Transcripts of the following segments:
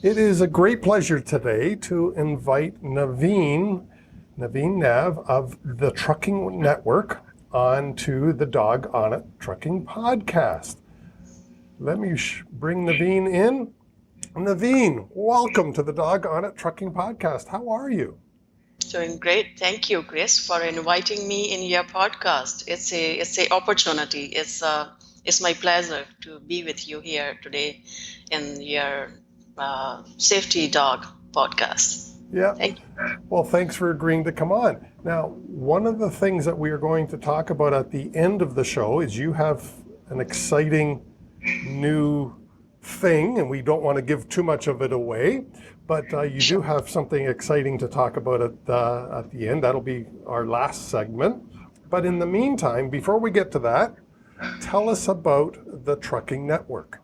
It is a great pleasure today to invite Naveen Nav of the Trucking Network onto the Dawg on It Trucking podcast. Let me bring Naveen in. Naveen, welcome to the Dawg on It Trucking podcast. How are you? Doing great. Thank you, Chris, for inviting me in your podcast. It's a opportunity. It's my pleasure to be with you here today in your Safety Dog podcast. Yeah. Thank you. Well, thanks for agreeing to come on. Now, one of the things that we are going to talk about at the end of the show is you have an exciting new thing, and we don't want to give too much of it away, but you do have something exciting to talk about at the end. That'll be our last segment. But in the meantime, before we get to that, tell us about the Trucking Network.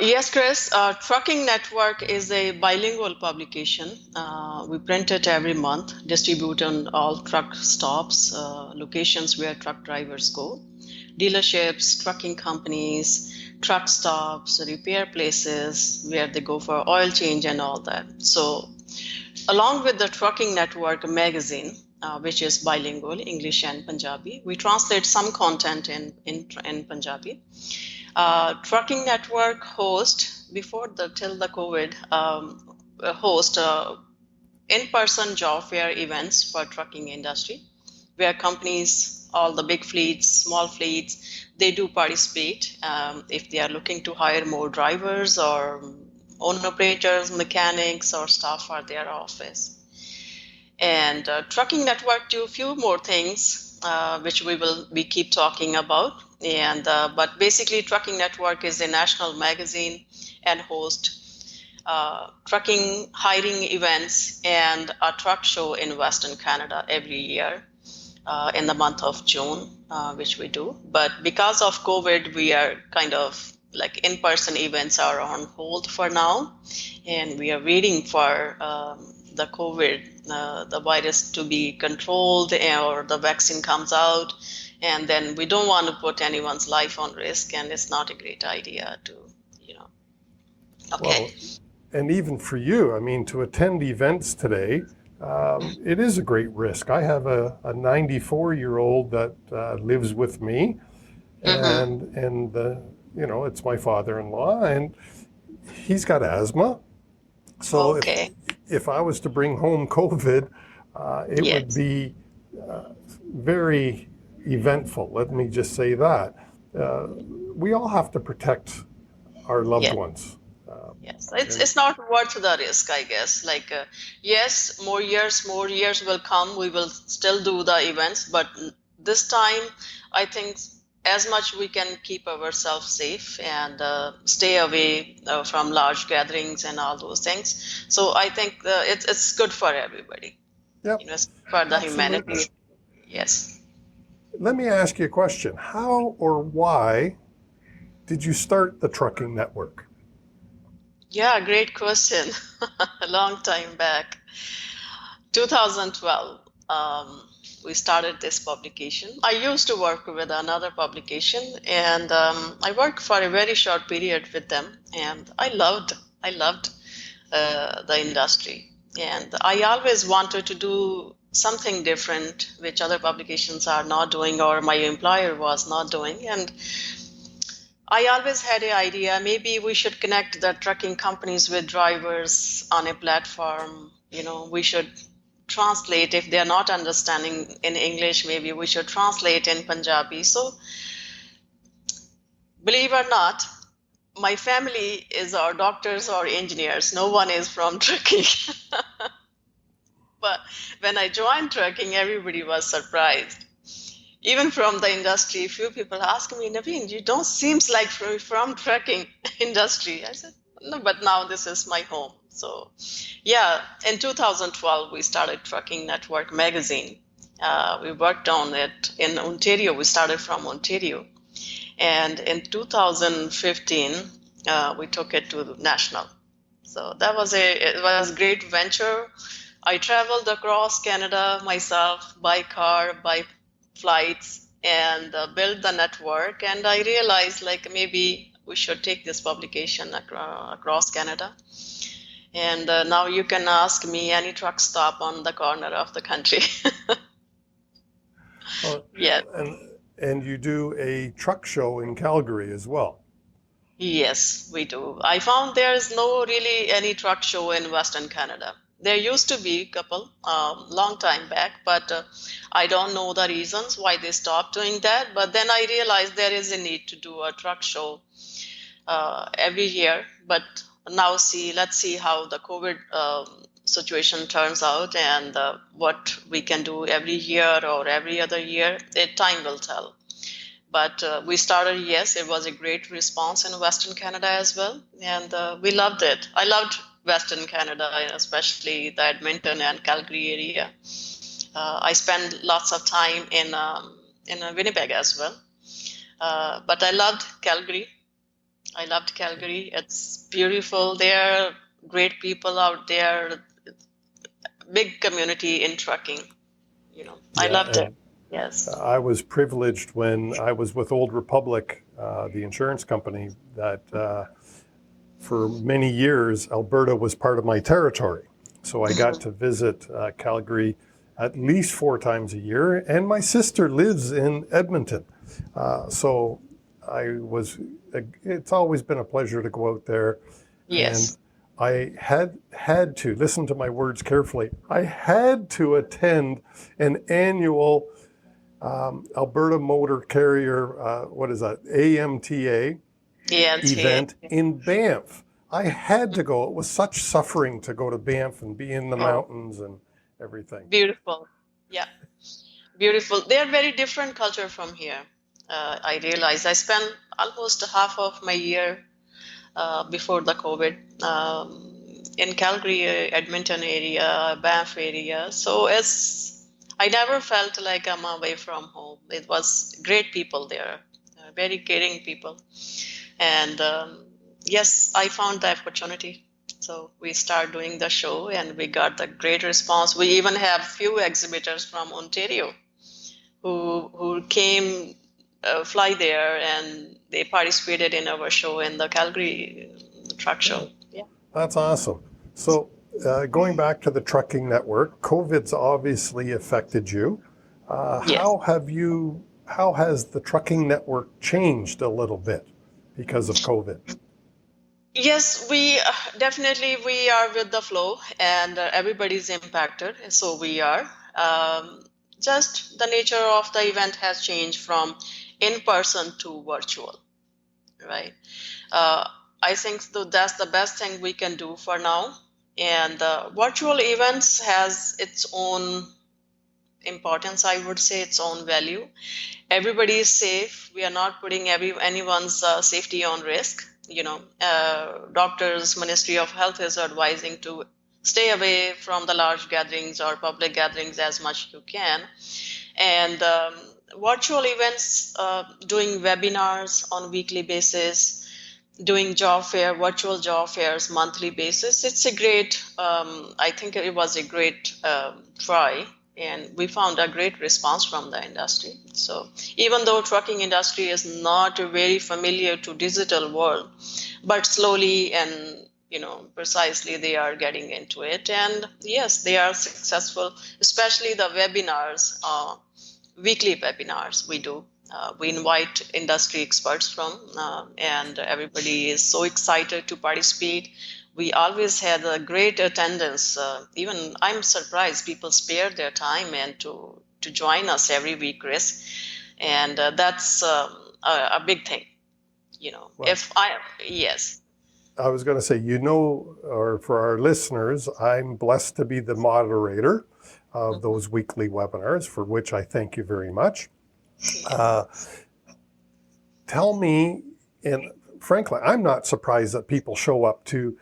Yes, Chris. Trucking Network is a bilingual publication. We print it every month, distribute on all truck stops, locations where truck drivers go, dealerships, trucking companies, truck stops, repair places where they go for oil change and all that. So along with the Trucking Network magazine, which is bilingual, English and Punjabi, we translate some content in Punjabi. Trucking Network host, till the COVID, host in-person job fair events for trucking industry, where companies, all the big fleets, small fleets, they do participate if they are looking to hire more drivers or owner operators, mechanics, or staff for their office. And Trucking Network do a few more things, which we keep talking about. And but basically, Trucking Network is a national magazine and host trucking hiring events and a truck show in Western Canada every year in the month of June, which we do. But because of COVID, we are kind of like in-person events are on hold for now, and we are waiting for the COVID, the virus to be controlled or the vaccine comes out. And then we don't want to put anyone's life on risk, and it's not a great idea to, Okay. Well, and even for you, I mean, to attend events today, it is a great risk. I have a 94-year-old that lives with me, and it's my father-in-law, and he's got asthma. So if I was to bring home COVID, it would be very eventful. Let me just say that. We all have to protect our loved ones. Yes, it's not worth the risk, I guess. Yes, more years will come. We will still do the events, but this time, I think as much we can keep ourselves safe and stay away from large gatherings and all those things. So I think it's good for everybody. Yep. For the humanity. Yes. Let me ask you a question. How or why did you start the Trucking Network? Yeah, great question. A long time back. 2012, we started this publication. I used to work with another publication, and I worked for a very short period with them, and I loved the industry. And I always wanted to do something different, which other publications are not doing or my employer was not doing. And I always had an idea, maybe we should connect the trucking companies with drivers on a platform. We should translate if they're not understanding in English, maybe we should translate in Punjabi. So believe it or not, my family is our doctors or engineers. No one is from trucking. But when I joined trucking, everybody was surprised. Even from the industry, few people ask me, Naveen, you don't seem like from trucking industry. I said, no, but now this is my home. So yeah, in 2012, we started Trucking Network magazine. We worked on it in Ontario. We started from Ontario. And in 2015, we took it to national. So it was a great venture. I traveled across Canada myself by car, by flights, and built the network. And I realized maybe we should take this publication across Canada. And now you can ask me any truck stop on the corner of the country. Uh, Yeah. and you do a truck show in Calgary as well. Yes, we do. I found there is no really any truck show in Western Canada. There used to be a couple long time back, but I don't know the reasons why they stopped doing that. But then I realized there is a need to do a truck show every year. But now let's see how the COVID situation turns out and what we can do every year or every other year. Time will tell. But we started, yes, it was a great response in Western Canada as well. And we loved it. I loved Western Canada, especially the Edmonton and Calgary area. I spent lots of time in Winnipeg as well. But I loved Calgary. It's beautiful there, great people out there, big community in trucking. I loved it. Yes. I was privileged when I was with Old Republic, the insurance company, that for many years Alberta was part of my territory. So I got to visit Calgary at least 4 times a year, and my sister lives in Edmonton. So it's always been a pleasure to go out there. Yes. And I had to, listen to my words carefully, I had to attend an annual Alberta Motor Carrier, what is that, AMTA event in Banff. I had to go. It was such suffering to go to Banff and be in the mountains and everything. Beautiful. Yeah. Beautiful. They are very different culture from here. I realized I spent almost half of my year before the COVID in Calgary, Edmonton area, Banff area. So I never felt like I'm away from home. It was great people there, very caring people. And yes, I found the opportunity. So we started doing the show and we got the great response. We even have few exhibitors from Ontario who came fly there and they participated in our show in the Calgary truck show. Yeah. That's awesome. So going back to the trucking network, COVID's obviously affected you. Yes. How has the trucking network changed a little bit because of COVID? Yes, we definitely we are with the flow, and everybody's impacted. So we are. Just the nature of the event has changed from in person to virtual, right? I think that's the best thing we can do for now. And virtual events has its own importance, I would say, its own value. Everybody is safe. We are not putting anyone's safety on risk. Doctors, Ministry of Health is advising to stay away from the large gatherings or public gatherings as much as you can. And virtual events, doing webinars on weekly basis, doing virtual job fairs monthly basis. It's a great, I think it was a great try. And we found a great response from the industry. So even though trucking industry is not very familiar to digital world, but slowly and precisely they are getting into it. And yes, they are successful, especially the webinars, weekly webinars we do. We invite industry experts from, and everybody is so excited to participate. We always had a great attendance. Even I'm surprised people spare their time and to join us every week, Chris. And that's a big thing, Well, yes. I was going to say, or for our listeners, I'm blessed to be the moderator of those weekly webinars, for which I thank you very much. Tell me, and frankly, I'm not surprised that people show up to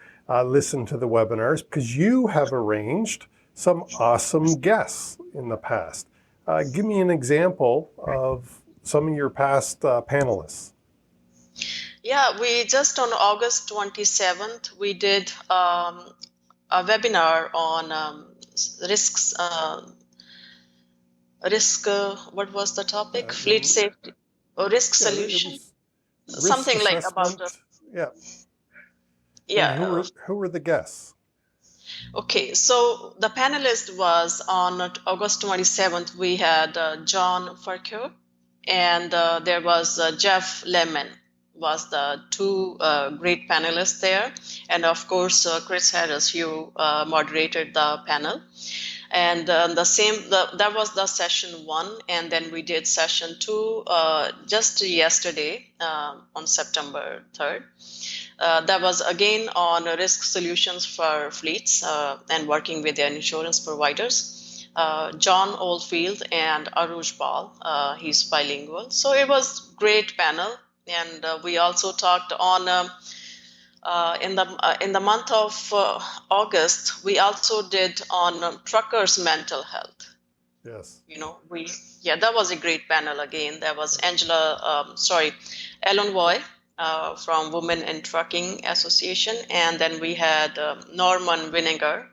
listen to the webinars because you have arranged some awesome guests in the past. Give me an example of some of your past panelists. Yeah, we just on August 27th, we did a webinar on risks. What was the topic? Fleet safety or risk solution? Risk something like about assessment. Yeah. And yeah. who were the guests? Okay, so the panelist was on August 27th. We had John Farquhar and there was Jeff Lemon was the two great panelists there. And of course, Chris Harris, you moderated the panel. And that was the session one. And then we did session two just yesterday on September 3rd. That was again on risk solutions for fleets and working with their insurance providers. John Oldfield and Aruj Paul, he's bilingual. So it was great panel. And we also talked on in the month of August, we also did on truckers' mental health. Yes. That was a great panel again. There was Ellen Voy from Women in Trucking Association, and then we had Norman Weininger.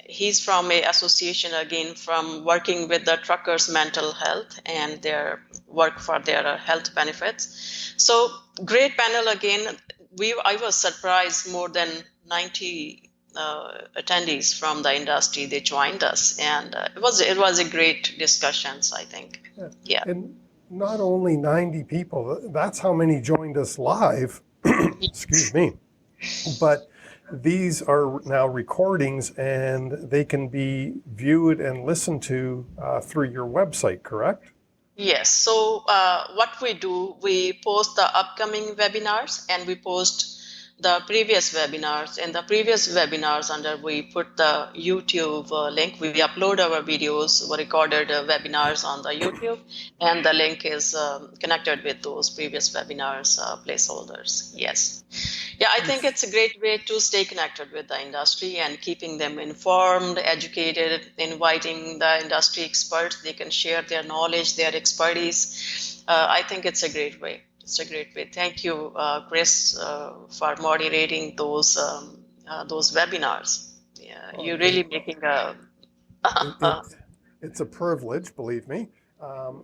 He's from a association again from working with the truckers' mental health and their work for their health benefits. So great panel again. I was surprised, more than 90 attendees from the industry, they joined us, and it was a great discussions, I think. Yeah. And not only 90 people, that's how many joined us live. Excuse me. But these are now recordings and they can be viewed and listened to through your website, correct? Yes. So what we do, we post the upcoming webinars and we post the previous webinars. In the previous webinars, we put the YouTube link. We upload our videos, recorded webinars on the YouTube, and the link is connected with those previous webinars placeholders. Yes. Yeah, I think it's a great way to stay connected with the industry and keeping them informed, educated, inviting the industry experts. They can share their knowledge, their expertise. I think it's a great way. It's a great way. Thank you, Chris, for moderating those webinars. Yeah, you're really making a. It's a privilege, believe me.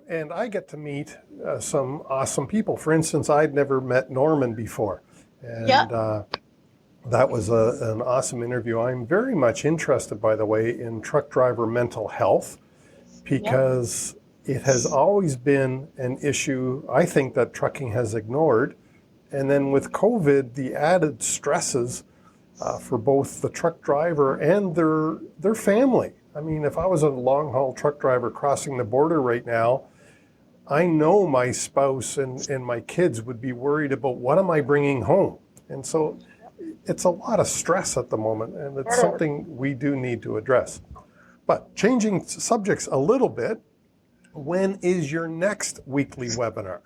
And I get to meet some awesome people. For instance, I'd never met Norman before. And that was an awesome interview. I'm very much interested, by the way, in truck driver mental health because it has always been an issue, I think, that trucking has ignored. And then with COVID, the added stresses for both the truck driver and their family. I mean, if I was a long-haul truck driver crossing the border right now, I know my spouse and my kids would be worried about what am I bringing home. And so it's a lot of stress at the moment, and it's something we do need to address. But changing subjects a little bit, when is your next weekly webinar?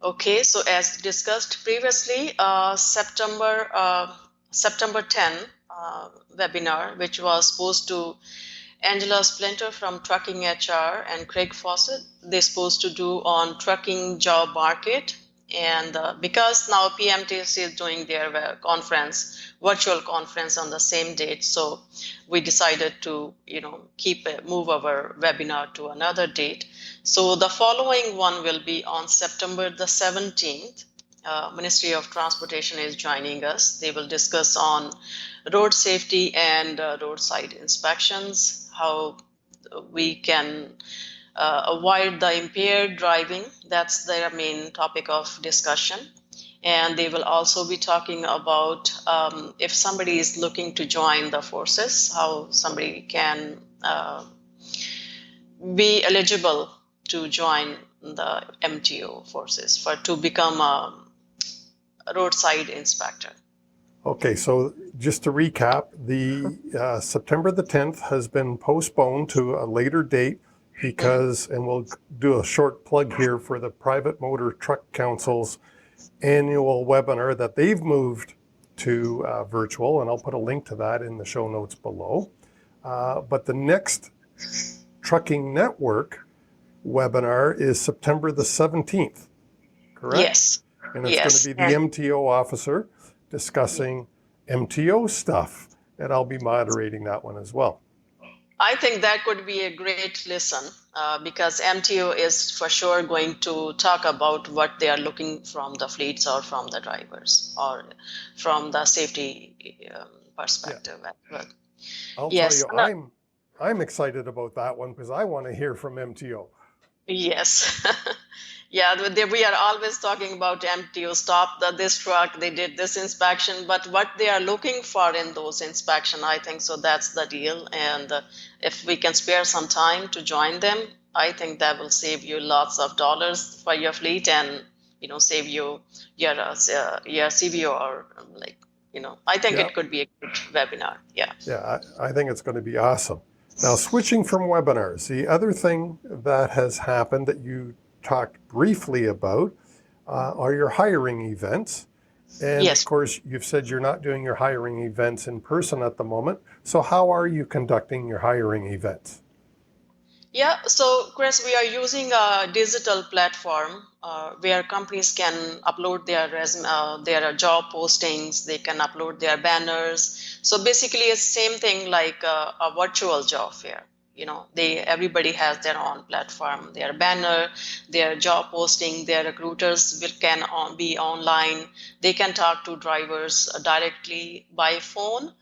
Okay, so as discussed previously, September 10 webinar, which was supposed to Angela Splinter from Trucking HR and Craig Fawcett, they're supposed to do on trucking job market. And because now PMTC is doing their virtual conference on the same date, so we decided to, move our webinar to another date. So the following one will be on September the 17th. Ministry of Transportation is joining us. They will discuss on road safety and roadside inspections, how we can avoid the impaired driving. That's their main topic of discussion. And they will also be talking about if somebody is looking to join the forces, how somebody can be eligible to join the MTO forces to become a roadside inspector. Okay, so just to recap, the September the 10th has been postponed to a later date because, and we'll do a short plug here for the Private Motor Truck Council's annual webinar that they've moved to virtual, and I'll put a link to that in the show notes below. But the next Trucking Network webinar is September the 17th, correct? Yes. And it's going to be the MTO officer discussing MTO stuff, and I'll be moderating that one as well. I think that could be a great listen because MTO is for sure going to talk about what they are looking from the fleets or from the drivers or from the safety perspective as well. I'll tell Yes. you, I'm excited about that one because I want to hear from MTO. Yes. Yeah, we are always talking about MTO, stop this truck, they did this inspection, but what they are looking for in those inspection, I think so that's the deal. And if we can spare some time to join them, I think that will save you lots of dollars for your fleet and, save you your CVO or I think Yeah, it could be a good webinar. Yeah. yeah, I think it's going to be awesome. Now, switching from webinars, the other thing that has happened that you talked briefly about are your hiring events. And Yes. of course, you've said you're not doing your hiring events in person at the moment. So how are you conducting your hiring events? Yeah, so Chris, we are using a digital platform where companies can upload their their job postings. They can upload their banners. So basically, it's same thing like a virtual job fair. Everybody has their own platform, their banner, their job posting. Their recruiters be online. They can talk to drivers directly by phone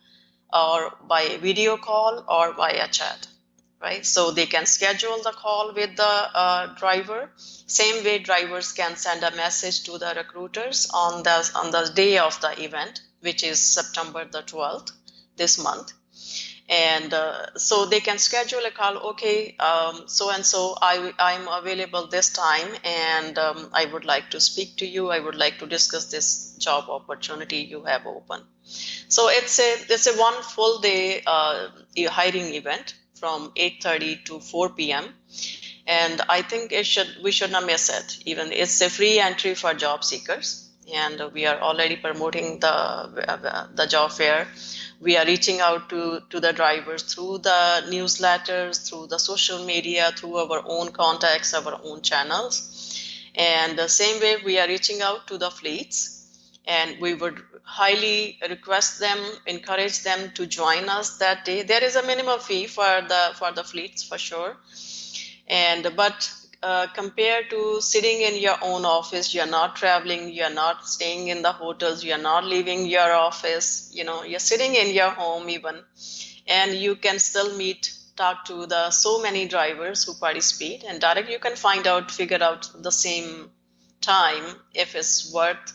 or by video call or via chat. Right, so they can schedule the call with the driver. Same way, drivers can send a message to the recruiters on the day of the event, which is September the 12th this month. And so they can schedule a call. Okay, so and so, I'm available this time, and I would like to speak to you. I would like to discuss this job opportunity you have open. So it's a one full day hiring event from 8:30 to 4 p.m. And I think we should not miss it. Even it's a free entry for job seekers, and we are already promoting the job fair. We are reaching out to the drivers through the newsletters, through the social media, through our own contacts, our own channels. And the same way we are reaching out to the fleets. And we would highly request them, encourage them to join us that day. There is a minimum fee for the fleets for sure, but compared to sitting in your own office, you're not traveling, you're not staying in the hotels, you're not leaving your office. You're sitting in your home even, and you can still talk to the so many drivers who participate, and direct you can figure out the same time if it's worth.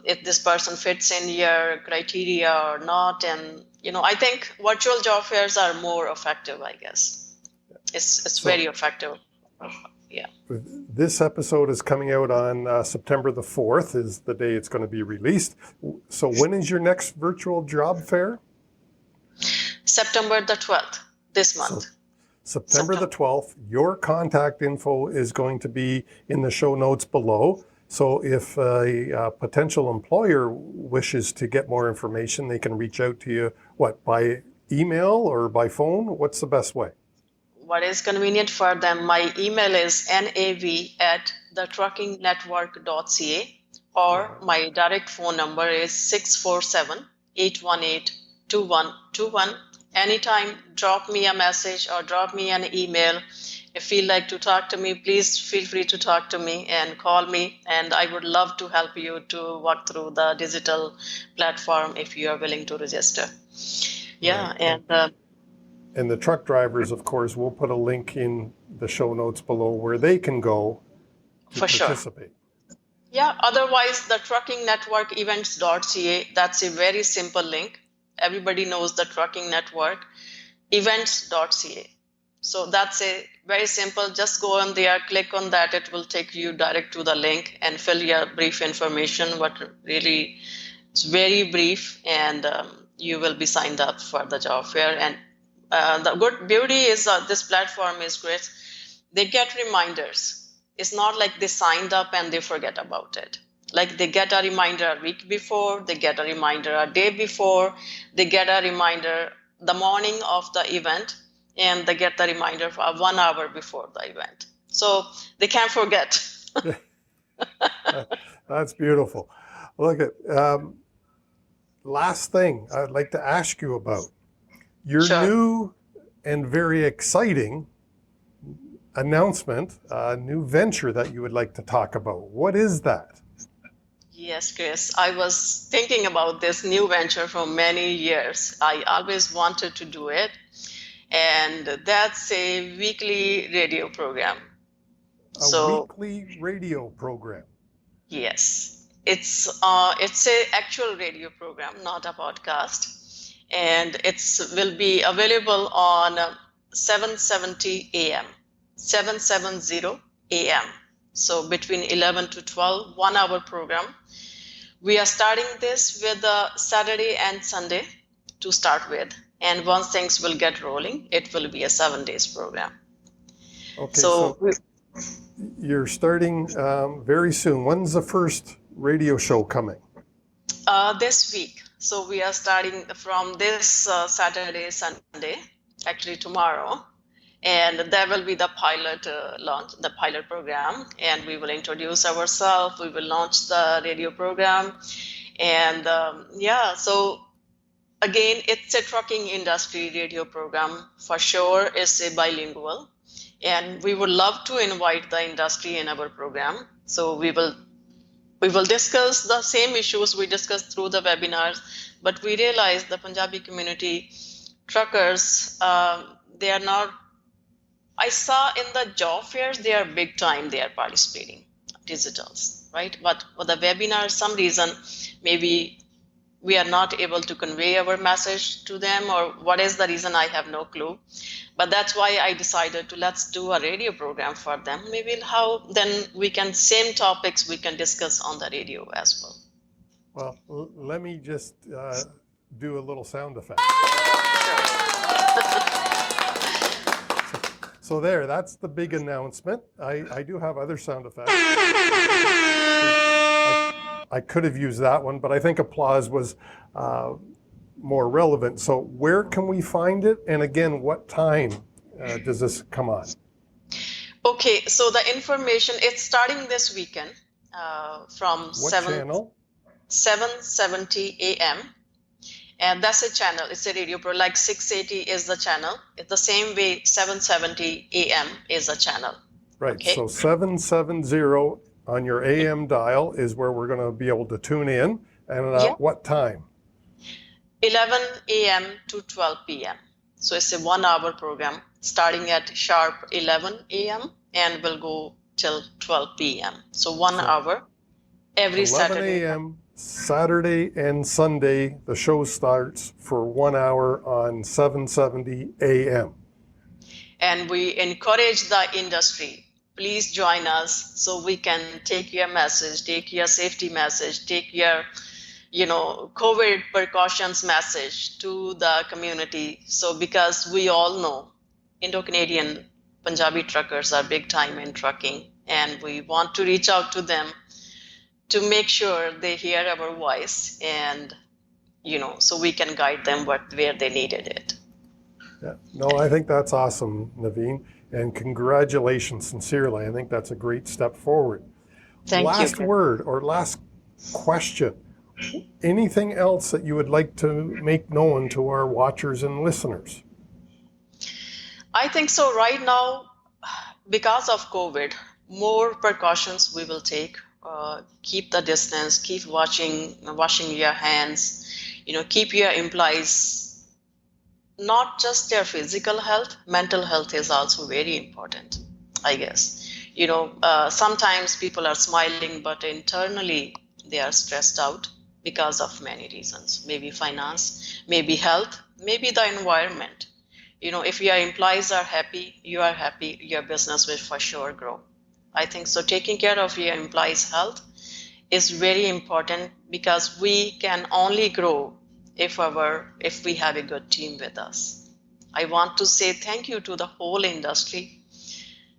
If this person fits in your criteria or not. And, I think virtual job fairs are more effective, I guess. It's very effective. Yeah. This episode is coming out on September the 4th is the day it's going to be released. So when is your next virtual job fair? September the 12th, this month. September the 12th. Your contact info is going to be in the show notes below. So if a potential employer wishes to get more information, they can reach out to you, by email or by phone? What's the best way? What is convenient for them? My email is nav@thetruckingnetwork.ca, or my direct phone number is 647-818-2121. Anytime, drop me a message or drop me an email. If you like to talk to me, please feel free to talk to me and call me. And I would love to help you to walk through the digital platform if you are willing to register. Yeah, right. And the truck drivers, of course, we'll put a link in the show notes below where they can go to participate. Sure. Yeah, otherwise the trucking network events.ca, that's a very simple link. Everybody knows the trucking network events.ca. So that's a very simple, just go on there, click on that, it will take you direct to the link and fill your brief information, what really it's very brief, and you will be signed up for the job fair. And the good beauty is this platform is great. They get reminders. It's not like they signed up and they forget about it. Like they get a reminder a week before, they get a reminder a day before, they get a reminder the morning of the event, and they get the reminder for 1 hour before the event. So they can't forget. That's beautiful. Look at last thing I'd like to ask you about. Your new and very exciting announcement, a new venture that you would like to talk about. What is that? Yes, Chris. I was thinking about this new venture for many years. I always wanted to do it, and that's a weekly radio program. A weekly radio program. Yes, it's a actual radio program, not a podcast, and it's will be available on 7:70 a.m. 7:70 a.m. So between 11 to 12, 1 hour program. We are starting this with Saturday and Sunday to start with, and once things will get rolling, it will be a 7 days program. Okay, so you're starting very soon. When's the first radio show coming? This week. So we are starting from this Saturday, Sunday, actually tomorrow. And that will be the pilot launch, the pilot program. And we will introduce ourselves. We will launch the radio program. And so again, it's a trucking industry radio program. For sure, it's a bilingual. And we would love to invite the industry in our program. So we will discuss the same issues we discussed through the webinars, but we realize the Punjabi community truckers, they are not, I saw in the job fairs, they are big time, they are participating, digitals, right? But for the webinar, some reason, maybe we are not able to convey our message to them, or what is the reason, I have no clue. But that's why I decided to let's do a radio program for them. Maybe how then we can, same topics we can discuss on the radio as well. Well, let me just do a little sound effect. So there, that's the big announcement. I do have other sound effects. I could have used that one, but I think applause was more relevant. So where can we find it? And again, what time does this come on? Okay, so the information, it's starting this weekend from 7:70 a.m. And that's a channel, it's a radio program, like 680 is the channel. It's the same way 7:70 a.m. is a channel. Right, okay. So 770 on your AM dial is where we're going to be able to tune in. And at what time? 11 a.m. to 12 p.m. So it's a 1 hour program starting at sharp 11 a.m. and will go till 12 p.m. So 1 hour every 11 Saturday. 11 a.m. Saturday and Sunday, the show starts for 1 hour on 770 a.m. And we encourage the industry. Please join us so we can take your message, take your safety message, take your COVID precautions message to the community. So because we all know Indo-Canadian Punjabi truckers are big time in trucking, and we want to reach out to them to make sure they hear our voice, and so we can guide them where they needed it. Yeah, no, I think that's awesome, Naveen, and congratulations sincerely. I think that's a great step forward. Thank you. Last word or last question. Anything else that you would like to make known to our watchers and listeners? I think so. Right now, because of COVID, more precautions we will take. Keep the distance, keep washing your hands, keep your employees, not just their physical health, mental health is also very important, I guess. Sometimes people are smiling, but internally they are stressed out because of many reasons, maybe finance, maybe health, maybe the environment. If your employees are happy, you are happy, your business will for sure grow. I think so. Taking care of your employees' health is very important, because we can only grow if we have a good team with us. I want to say thank you to the whole industry.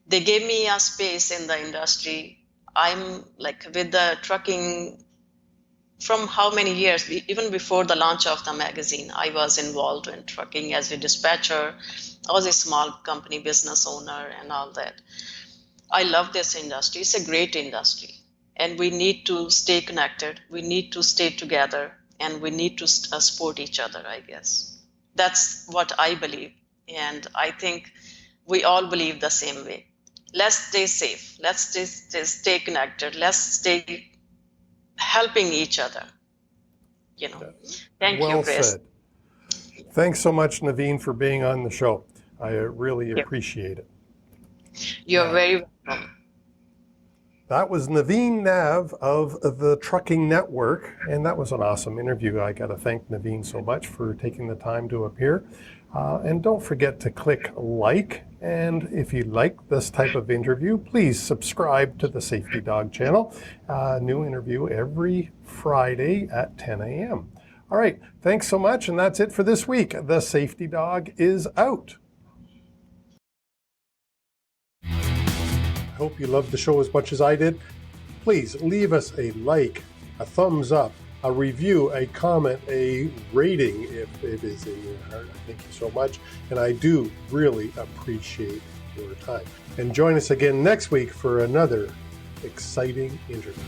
They gave me a space in the industry. I'm with the trucking from how many years, even before the launch of the magazine, I was involved in trucking as a dispatcher. I was a small company business owner and all that. I love this industry. It's a great industry, and we need to stay connected. We need to stay together, and we need to support each other, I guess. That's what I believe, and I think we all believe the same way. Let's stay safe. Let's stay connected. Let's stay helping each other. Thank you, Well Chris. said. Thanks so much, Naveen, for being on the show. I really Yeah. appreciate it. You're very welcome. That was Naveen Nav of the Trucking Network, and that was an awesome interview. I got to thank Naveen so much for taking the time to appear. And don't forget to click like, and if you like this type of interview, please subscribe to the Safety Dog channel. New interview every Friday at 10 a.m. All right, thanks so much, and that's it for this week. The Safety Dog is out. I hope you loved the show as much as I did. Please leave us a like, a thumbs up, a review, a comment, a rating if it is in your heart. Thank you so much. And I do really appreciate your time. And join us again next week for another exciting interview.